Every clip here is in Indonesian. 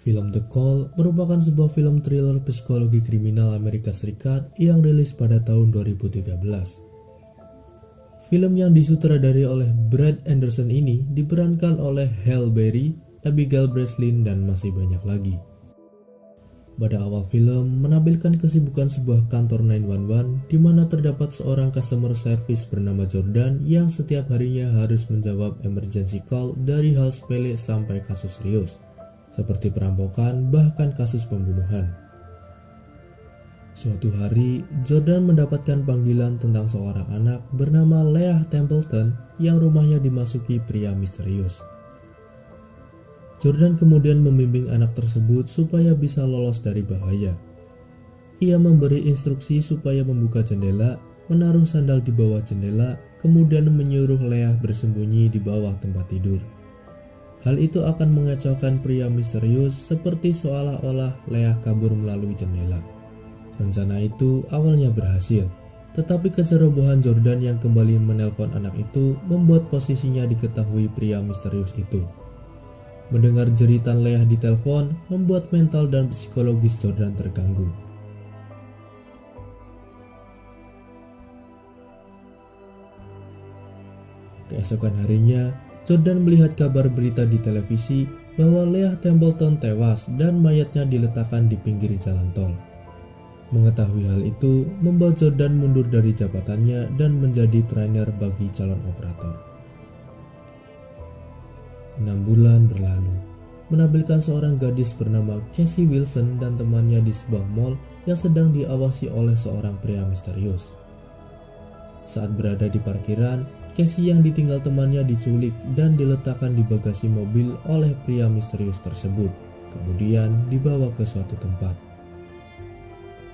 Film The Call merupakan sebuah film thriller psikologi kriminal Amerika Serikat yang rilis pada tahun 2013. Film yang disutradarai oleh Brad Anderson ini diperankan oleh Halle Berry, Abigail Breslin, dan masih banyak lagi. Pada awal film menampilkan kesibukan sebuah kantor 911 di mana terdapat seorang customer service bernama Jordan yang setiap harinya harus menjawab emergency call dari hal sepele sampai kasus serius, seperti perampokan bahkan kasus pembunuhan. Suatu hari, Jordan mendapatkan panggilan tentang seorang anak bernama Leah Templeton yang rumahnya dimasuki pria misterius. Jordan kemudian membimbing anak tersebut supaya bisa lolos dari bahaya. Ia memberi instruksi supaya membuka jendela, menaruh sandal di bawah jendela, kemudian menyuruh Leah bersembunyi di bawah tempat tidur. Hal itu akan mengacaukan pria misterius seperti seolah-olah Leah kabur melalui jendela. Rencana itu awalnya berhasil, tetapi kecerobohan Jordan yang kembali menelpon anak itu membuat posisinya diketahui pria misterius itu. Mendengar jeritan Leah di telepon membuat mental dan psikologis Jordan terganggu. Keesokan harinya, Jordan melihat kabar berita di televisi bahwa Leah Templeton tewas dan mayatnya diletakkan di pinggir jalan tol. Mengetahui hal itu membuat Jordan mundur dari jabatannya dan menjadi trainer bagi calon operator. 6 bulan berlalu, menampilkan seorang gadis bernama Casey Wilson dan temannya di sebuah mall yang sedang diawasi oleh seorang pria misterius. Saat berada di parkiran, Casey yang ditinggal temannya diculik dan diletakkan di bagasi mobil oleh pria misterius tersebut, kemudian dibawa ke suatu tempat.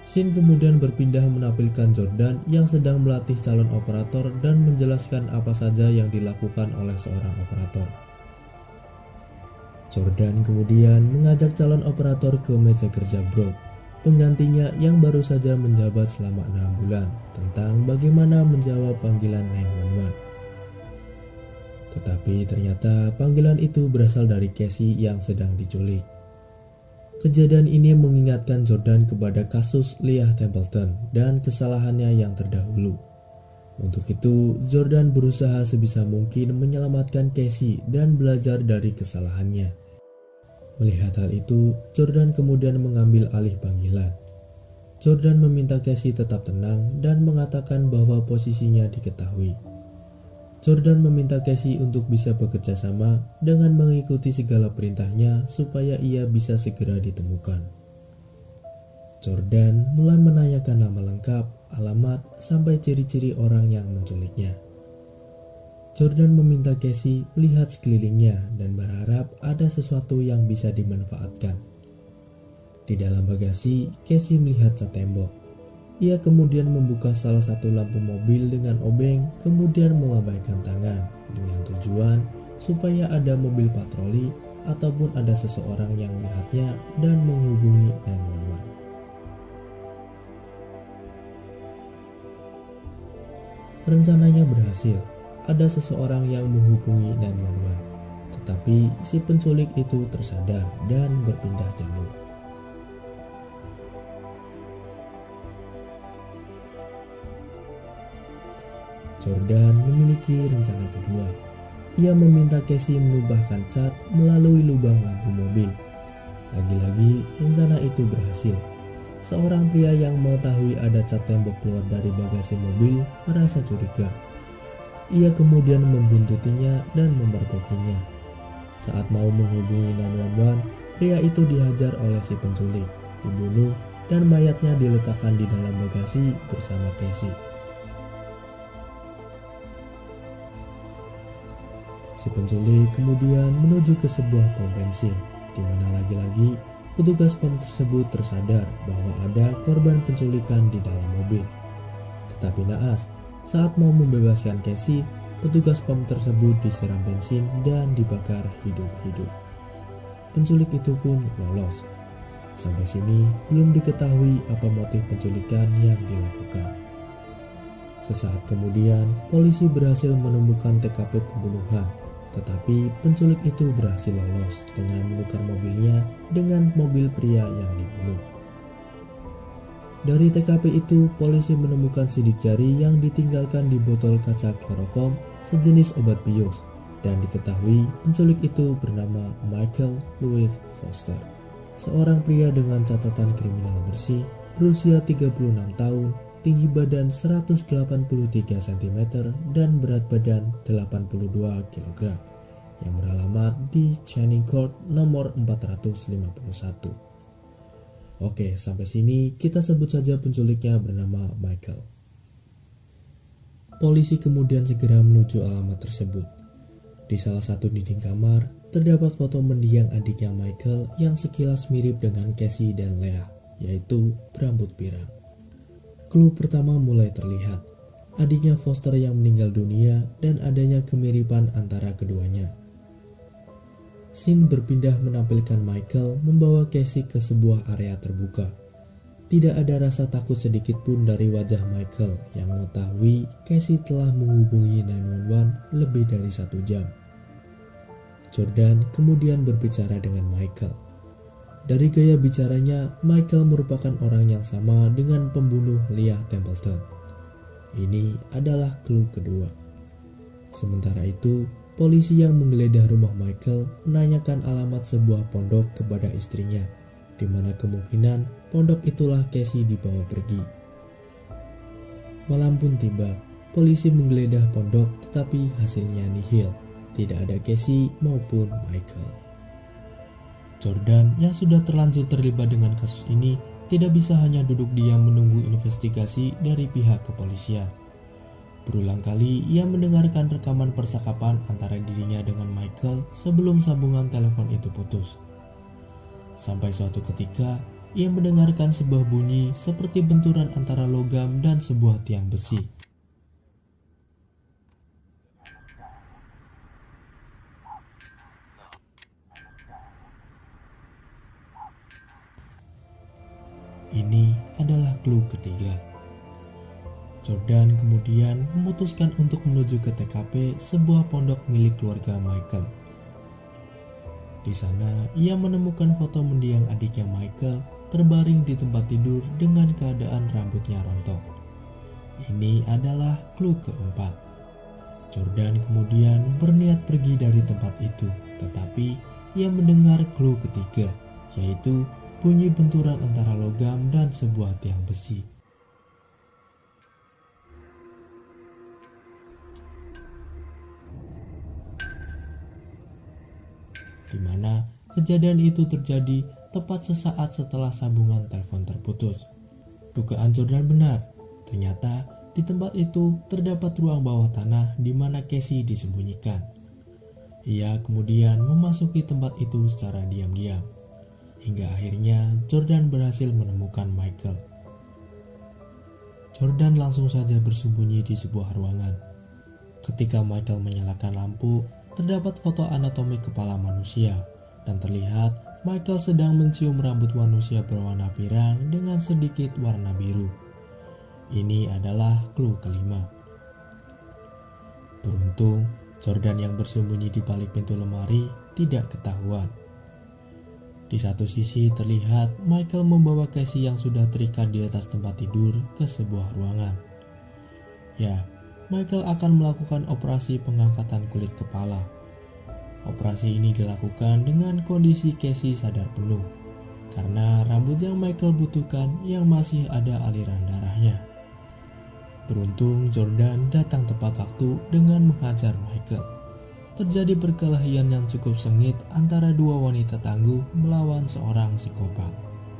Scene kemudian berpindah menampilkan Jordan yang sedang melatih calon operator dan menjelaskan apa saja yang dilakukan oleh seorang operator. Jordan kemudian mengajak calon operator ke meja kerja Brock, penggantinya yang baru saja menjabat selama 6 bulan, tentang bagaimana menjawab panggilan 911. Tetapi ternyata panggilan itu berasal dari Casey yang sedang diculik. Kejadian ini mengingatkan Jordan kepada kasus Leah Templeton dan kesalahannya yang terdahulu. Untuk itu, Jordan berusaha sebisa mungkin menyelamatkan Casey dan belajar dari kesalahannya. Melihat hal itu, Jordan kemudian mengambil alih panggilan. Jordan meminta Casey tetap tenang dan mengatakan bahwa posisinya diketahui. Jordan meminta Casey untuk bisa bekerja sama dengan mengikuti segala perintahnya supaya ia bisa segera ditemukan. Jordan mulai menanyakan nama lengkap, alamat, sampai ciri-ciri orang yang menculiknya. Jordan meminta Casey melihat sekelilingnya dan berharap ada sesuatu yang bisa dimanfaatkan. Di dalam bagasi, Casey melihat cat tembok. Ia kemudian membuka salah satu lampu mobil dengan obeng, kemudian melambaikan tangan dengan tujuan supaya ada mobil patroli ataupun ada seseorang yang melihatnya dan menghubungi 911. Rencananya berhasil, ada seseorang yang menghubungi 911, tetapi si penculik itu tersadar dan berpindah jalur. Jordan memiliki rencana kedua. Ia meminta Casey menambahkan cat melalui lubang lampu mobil. Lagi-lagi rencana itu berhasil. Seorang pria yang mengetahui ada cat tembok keluar dari bagasi mobil merasa curiga. Ia kemudian membuntutinya dan memergokinya. Saat mau menghubungi 911, pria itu dihajar oleh si penculik, dibunuh, dan mayatnya diletakkan di dalam bagasi bersama Casey. Si penculik kemudian menuju ke sebuah pom bensin, di mana lagi-lagi petugas pom tersebut tersadar bahwa ada korban penculikan di dalam mobil. Tetapi naas, saat mau membebaskan Casey, petugas pom tersebut disiram bensin dan dibakar hidup-hidup. Penculik itu pun lolos. Sampai sini belum diketahui apa motif penculikan yang dilakukan. Sesaat kemudian, polisi berhasil menemukan TKP pembunuhan, Tetapi penculik itu berhasil lolos dengan menukar mobilnya dengan mobil pria yang dibunuh. Dari TKP itu, polisi menemukan sidik jari yang ditinggalkan di botol kaca kloroform sejenis obat bius, dan diketahui penculik itu bernama Michael Louis Foster, seorang pria dengan catatan kriminal bersih, berusia 36 tahun, tinggi badan 183 cm dan berat badan 82 kg, yang beralamat di Channing Court nomor 451. Oke, sampai sini kita sebut saja penculiknya bernama Michael. Polisi kemudian segera menuju alamat tersebut. Di salah satu dinding kamar, terdapat foto mendiang adiknya Michael yang sekilas mirip dengan Casey dan Leah, yaitu berambut pirang. Clue pertama mulai terlihat, adiknya Foster yang meninggal dunia dan adanya kemiripan antara keduanya. Scene berpindah menampilkan Michael membawa Casey ke sebuah area terbuka. Tidak ada rasa takut sedikit pun dari wajah Michael yang mengetahui Casey telah menghubungi 911 lebih dari 1 jam. Jordan kemudian berbicara dengan Michael. Dari gaya bicaranya, Michael merupakan orang yang sama dengan pembunuh Leah Templeton. Ini adalah clue kedua. Sementara itu, polisi yang menggeledah rumah Michael menanyakan alamat sebuah pondok kepada istrinya, di mana kemungkinan pondok itulah Casey dibawa pergi. Malam pun tiba, polisi menggeledah pondok tetapi hasilnya nihil, tidak ada Casey maupun Michael. Jordan yang sudah terlanjur terlibat dengan kasus ini tidak bisa hanya duduk diam menunggu investigasi dari pihak kepolisian. Berulang kali ia mendengarkan rekaman percakapan antara dirinya dengan Michael sebelum sambungan telepon itu putus. Sampai suatu ketika, ia mendengarkan sebuah bunyi seperti benturan antara logam dan sebuah tiang besi. Ini adalah clue ketiga. Jordan kemudian memutuskan untuk menuju ke TKP sebuah pondok milik keluarga Michael. Di sana, ia menemukan foto mendiang adiknya Michael terbaring di tempat tidur dengan keadaan rambutnya rontok. Ini adalah clue keempat. Jordan kemudian berniat pergi dari tempat itu, tetapi ia mendengar clue ketiga, yaitu bunyi benturan antara logam dan sebuah tiang besi. Di mana kejadian itu terjadi tepat sesaat setelah sambungan telepon terputus. Dugaan Jordan benar, ternyata di tempat itu terdapat ruang bawah tanah di mana Casey disembunyikan. Ia kemudian memasuki tempat itu secara diam-diam, hingga akhirnya Jordan berhasil menemukan Michael. Jordan langsung saja bersembunyi di sebuah ruangan. Ketika Michael menyalakan lampu, terdapat foto anatomi kepala manusia, dan terlihat Michael sedang mencium rambut manusia berwarna pirang dengan sedikit warna biru. Ini adalah clue kelima. Beruntung, Jordan yang bersembunyi di balik pintu lemari tidak ketahuan. Di satu sisi terlihat Michael membawa Casey yang sudah terikat di atas tempat tidur ke sebuah ruangan. Ya, Michael akan melakukan operasi pengangkatan kulit kepala. Operasi ini dilakukan dengan kondisi Casey sadar penuh, karena rambut yang Michael butuhkan yang masih ada aliran darahnya. Beruntung Jordan datang tepat waktu dengan menghajar Michael. Terjadi perkelahian yang cukup sengit antara dua wanita tangguh melawan seorang psikopat.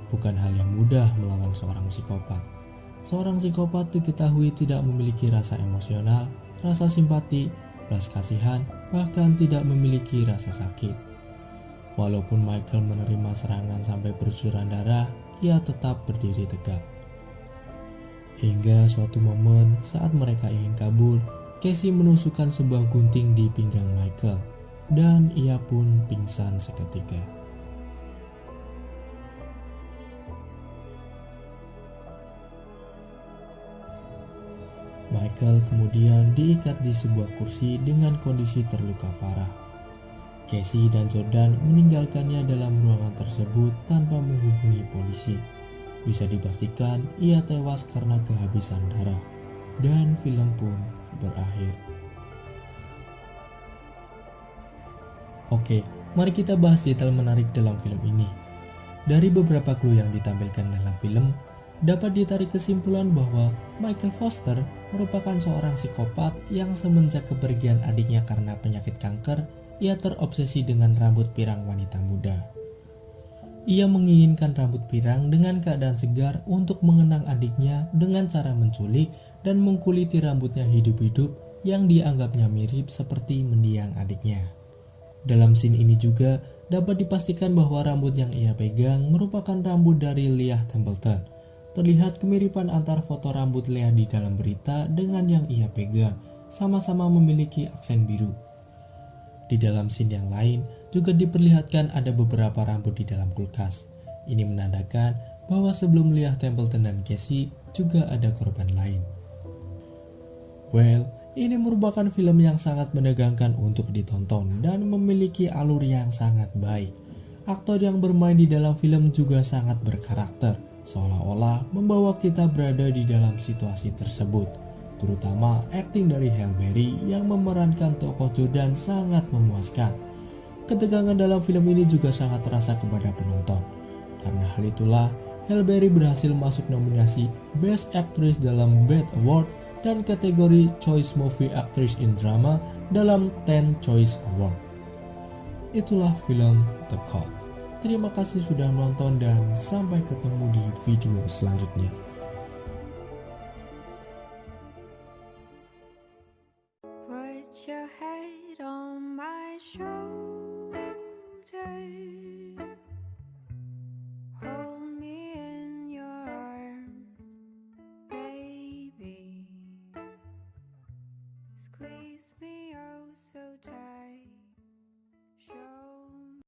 Bukan hal yang mudah melawan seorang psikopat. Seorang psikopat diketahui tidak memiliki rasa emosional, rasa simpati, belas kasihan, bahkan tidak memiliki rasa sakit. Walaupun Michael menerima serangan sampai bercucuran darah, ia tetap berdiri tegak. Hingga suatu momen saat mereka ingin kabur, Casey menusukkan sebuah gunting di pinggang Michael, dan ia pun pingsan seketika. Michael kemudian diikat di sebuah kursi dengan kondisi terluka parah. Casey dan Jordan meninggalkannya dalam ruangan tersebut tanpa menghubungi polisi. Bisa dipastikan ia tewas karena kehabisan darah. Dan film pun berakhir. Oke, mari kita bahas detail menarik dalam film ini. Dari beberapa clue yang ditampilkan dalam film, dapat ditarik kesimpulan bahwa Michael Foster merupakan seorang psikopat yang semenjak kepergian adiknya karena penyakit kanker, ia terobsesi dengan rambut pirang wanita muda. Ia menginginkan rambut pirang dengan keadaan segar untuk mengenang adiknya dengan cara menculik dan mengkuliti rambutnya hidup-hidup yang dianggapnya mirip seperti mendiang adiknya. Dalam scene ini juga dapat dipastikan bahwa rambut yang ia pegang merupakan rambut dari Leah Templeton. Terlihat kemiripan antara foto rambut Leah di dalam berita dengan yang ia pegang, sama-sama memiliki aksen biru. Di dalam scene yang lain juga diperlihatkan ada beberapa rambut di dalam kulkas. Ini menandakan bahwa sebelum Leah Templeton dan Casey juga ada korban lain. Well, ini merupakan film yang sangat menegangkan untuk ditonton dan memiliki alur yang sangat baik. Aktor yang bermain di dalam film juga sangat berkarakter, seolah-olah membawa kita berada di dalam situasi tersebut. Terutama akting dari Halle Berry yang memerankan tokoh Jordan sangat memuaskan. Ketegangan dalam film ini juga sangat terasa kepada penonton. Karena hal itulah, Halle Berry berhasil masuk nominasi Best Actress dalam BAFTA Award dan kategori Choice Movie Actress in Drama dalam 10 Choice Award. Itulah film The Cult. Terima kasih sudah menonton dan sampai ketemu di video selanjutnya. Put your head on my shoulder, hold me in your arms, baby, squeeze me oh so tight.